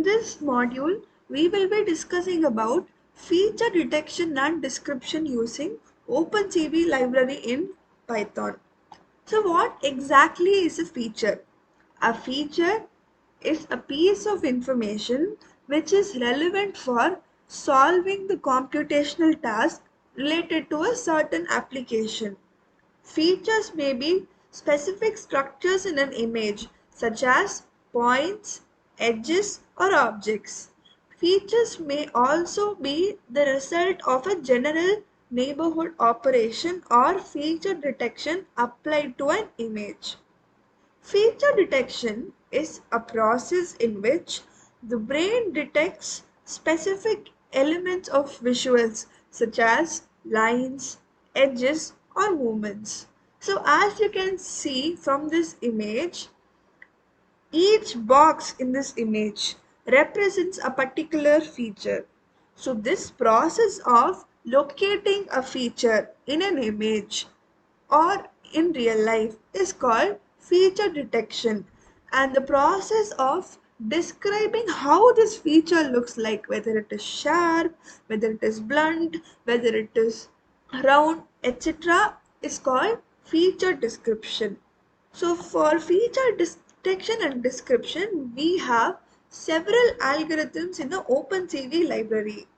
In this module, we will be discussing about feature detection and description using OpenCv library in Python. So what exactly is a feature? A feature is a piece of information which is relevant for solving the computational task related to a certain application. Features may be specific structures in an image, such as points, edges, or objects. Features may also be the result of a general neighborhood operation or feature detection applied to an image. Feature detection is a process in which the brain detects specific elements of visuals such as lines, edges, or movements. So as you can see from this image, each box in this image represents a particular feature. So this process of locating a feature in an image or in real life is called feature detection, and the process of describing how this feature looks like, whether it is sharp, whether it is blunt, whether it is round, etc., is called feature description. So for feature detection and description, we have several algorithms in the OpenCV library.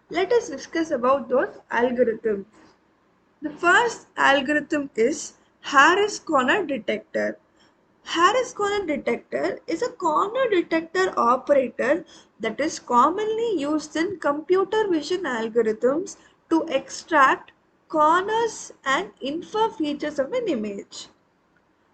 Let us discuss about those algorithms. The first algorithm is Harris corner detector. Harris corner detector is a corner detector operator that is commonly used in computer vision algorithms to extract corners and infer features of an image.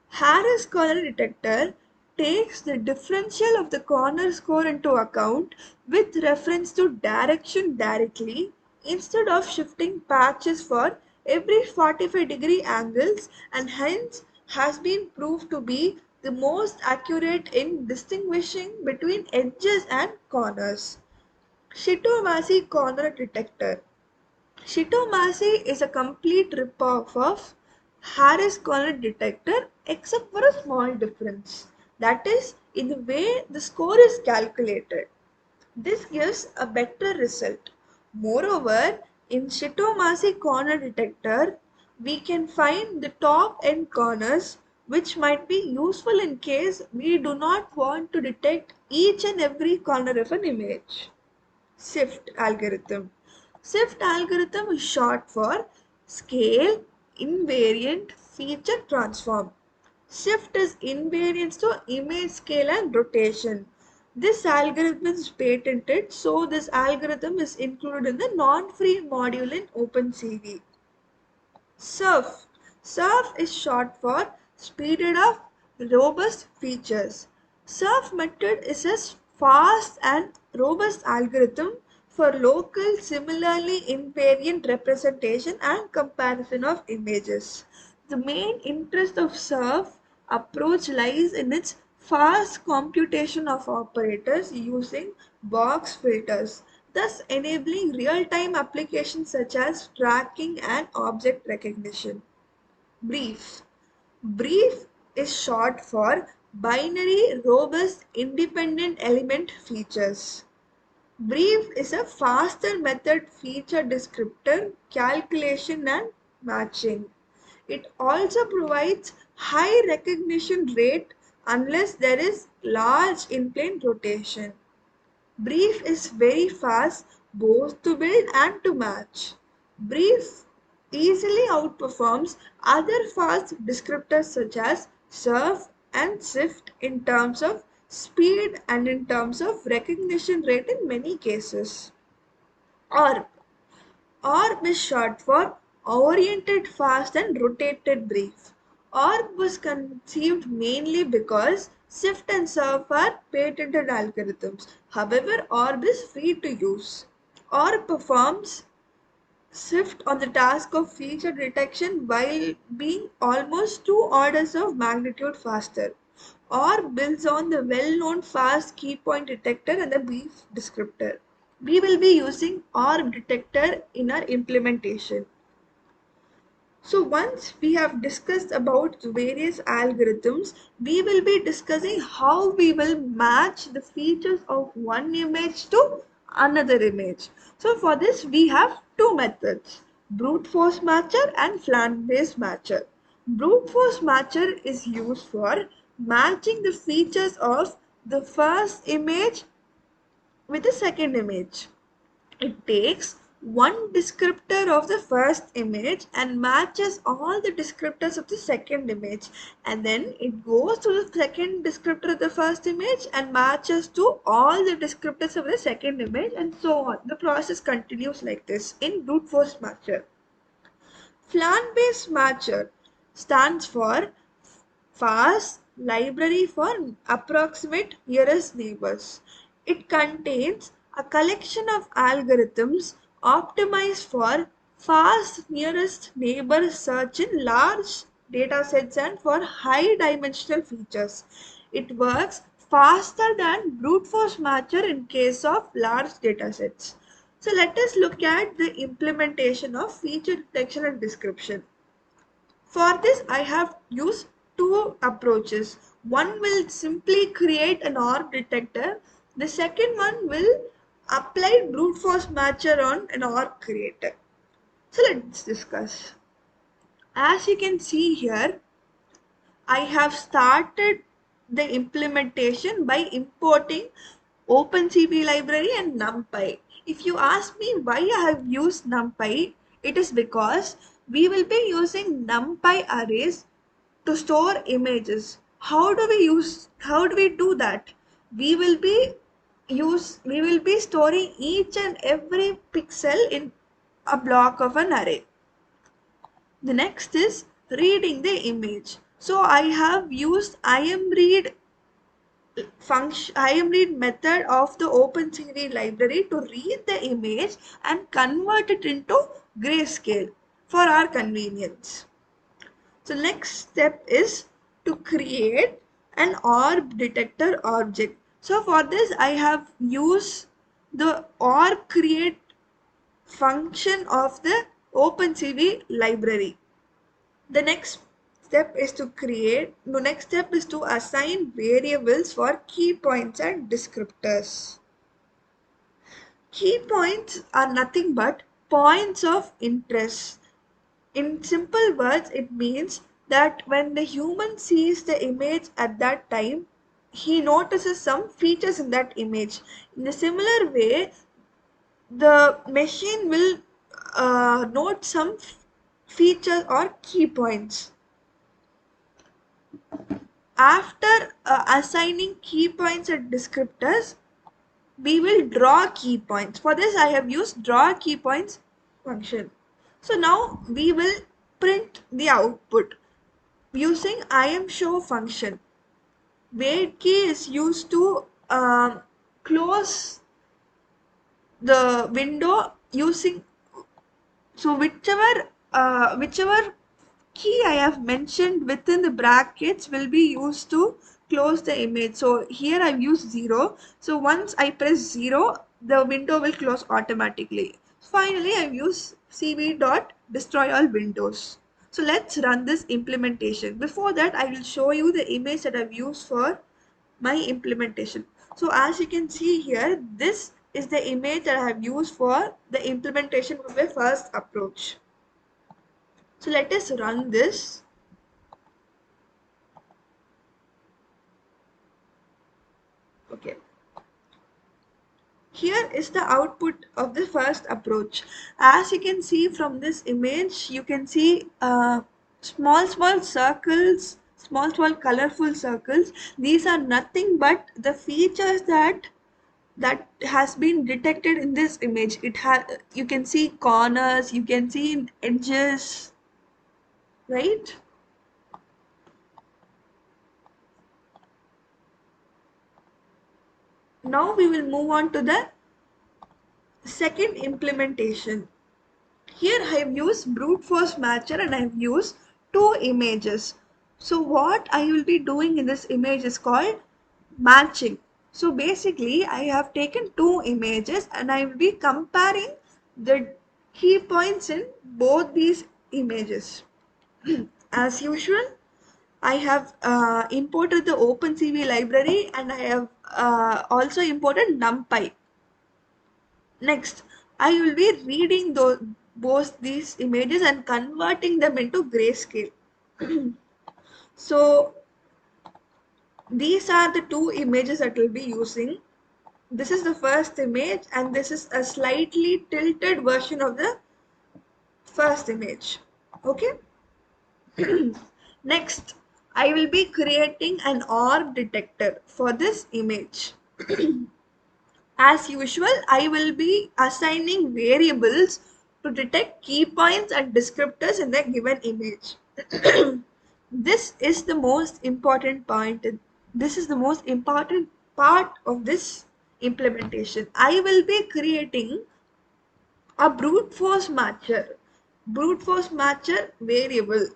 Harris corner detector takes the differential of the corner score into account with reference to direction directly instead of shifting patches for every 45-degree angles, and hence has been proved to be the most accurate in distinguishing between edges and corners. Shitomasi corner detector. Shitomasi is a complete ripoff of Harris corner detector except for a small difference. That is, in the way the score is calculated. This gives a better result. Moreover, in Shitomasi corner detector, we can find the top end corners, which might be useful in case we do not want to detect each and every corner of an image. SIFT algorithm. SIFT algorithm is short for Scale Invariant Feature Transform. Shift is invariance to image scale and rotation. This algorithm is patented, so this algorithm is included in the non-free module in OpenCV. SURF. SURF is short for Speeded Up Robust Features. SURF method is a fast and robust algorithm for local similarly invariant representation and comparison of images. The main interest of SURF approach lies in its fast computation of operators using box filters, thus enabling real-time applications such as tracking and object recognition. Brief. Brief is short for Binary Robust Independent Element Features. Brief is a faster method feature descriptor, calculation and matching. It also provides high recognition rate unless there is large in-plane rotation. Brief is very fast both to build and to match. Brief easily outperforms other fast descriptors such as surf and SIFT in terms of speed and in terms of recognition rate in many cases. ORB. ORB is short for Oriented Fast and Rotated Brief. ORB was conceived mainly because SIFT and SURF are patented algorithms. However, ORB is free to use. ORB performs SIFT on the task of feature detection while being almost 2 orders of magnitude faster. ORB builds on the well-known fast key point detector and the brief descriptor. We will be using ORB detector in our implementation. So once we have discussed about the various algorithms, we will be discussing how we will match the features of one image to another image. So for this we have two methods, brute force matcher and flan based matcher. Brute force matcher is used for matching the features of the first image with the second image. It takes one descriptor of the first image and matches all the descriptors of the second image, and then it goes to the second descriptor of the first image and matches to all the descriptors of the second image, and so on. The process continues like this in brute force matcher. Flan-based matcher stands for FAST library for approximate nearest neighbors. It contains a collection of algorithms optimized for fast nearest neighbor search in large datasets and for high dimensional features. It works faster than brute force matcher in case of large datasets. So let us look at the implementation of feature detection and description. For this, I have used two approaches. One will simply create an OR detector. The second one will apply brute force matcher on an OR creator. So let's discuss. As you can see here, I have started the implementation by importing OpenCv library and NumPy. If you ask me why I have used NumPy, it is because we will be using NumPy arrays to store images. How do we do that? We will be storing each and every pixel in a block of an array. The next is reading the image. So I have used IMRead method of the OpenCv library to read the image and convert it into grayscale for our convenience. So next step is to create an orb detector object. So for this I have used the orb create function of the OpenCv library. The next step is to assign variables for key points and descriptors. Key points are nothing but points of interest. In simple words, it means that when the human sees the image at that time, he notices some features in that image. In a similar way, the machine will note some features or key points. After assigning key points and descriptors, we will draw key points. For this, I have used draw key points function. So now we will print the output using IMShow function. Wait key is used to close the window using, so whichever key I have mentioned within the brackets will be used to close the image. So here I've used 0. So once I press 0, the window will close automatically. Finally, I've used cv.destroy all windows. So let's run this implementation. Before that, I will show you the image that I've used for my implementation. So as you can see here, this is the image that I have used for the implementation of my first approach. So let us run this. Okay. Here is the output of the first approach. As you can see from this image, you can see small circles, small colorful circles. These are nothing but the features that has been detected in this image. You can see corners, you can see edges, right? Now we will move on to the second implementation. Here I have used brute force matcher and I have used two images. So what I will be doing in this image is called matching. So basically I have taken two images and I will be comparing the key points in both these images. As usual, I have imported the OpenCv library and I have also imported NumPy. Next, I will be reading both these images and converting them into grayscale. So these are the two images that we'll be using. This is the first image and this is a slightly tilted version of the first image. Okay. Next, I will be creating an orb detector for this image. As usual, I will be assigning variables to detect key points and descriptors in the given image. This is the most important point. This is the most important part of this implementation. I will be creating a brute force matcher variable.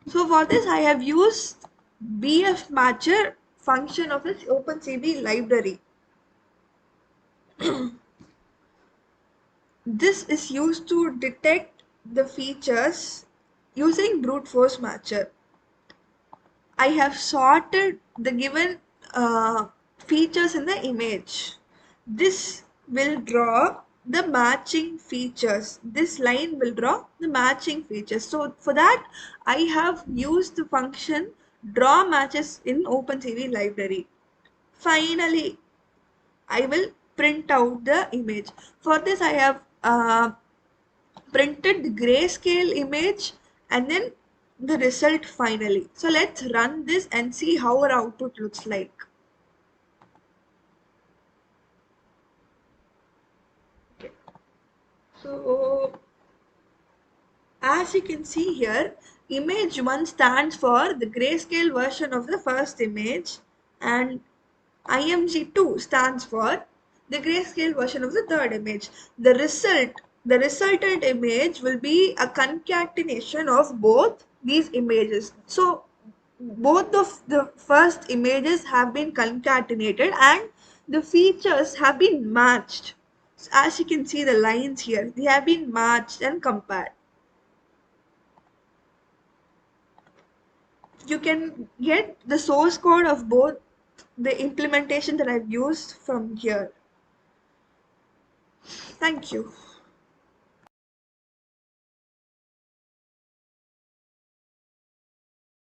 So for this, I have used BF matcher function of this OpenCV library. This is used to detect the features using brute force matcher. I have sorted the given features in the image. This will draw the matching features. This line will draw the matching features. So for that, I have used the function draw matches in OpenCV library. Finally, I will print out the image. For this, I have printed the grayscale image and then the result finally. So let's run this and see how our output looks like. Okay. So as you can see here, image 1 stands for the grayscale version of the first image and IMG2 stands for the grayscale version of the third image. The resultant image will be a concatenation of both these images. So both of the first images have been concatenated and the features have been matched. So as you can see the lines here, they have been matched and compared. You can get the source code of both the implementation that I've used from here. Thank you.